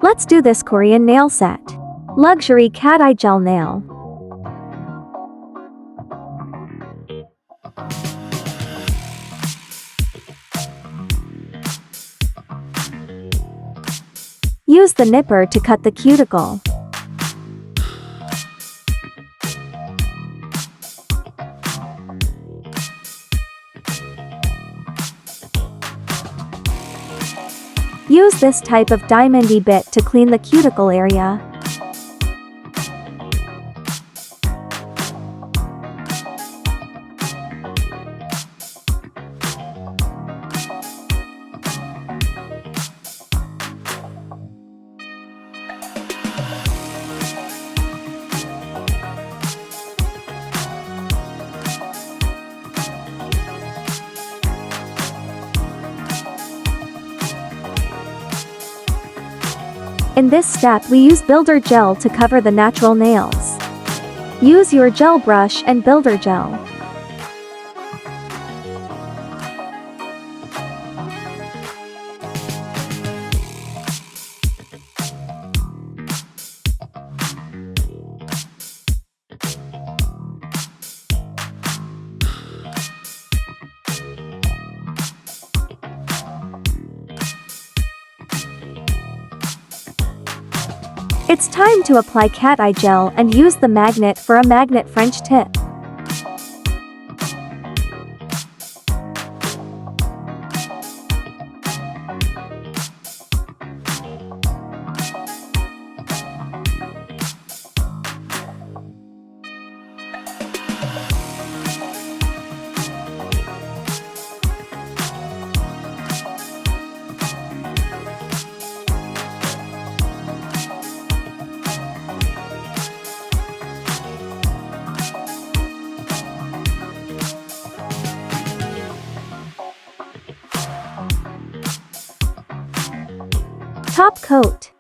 Let's do this Korean nail set. Luxury cat eye gel nail. Use the nipper to cut the cuticle. Use this type of diamondy bit to clean the cuticle area. In this step we use Bieldergel to cover the natural nails. Use your gel brush and Bieldergel. It's time to apply cat eye gel and use the magnet for a magnet French tip. Top coat.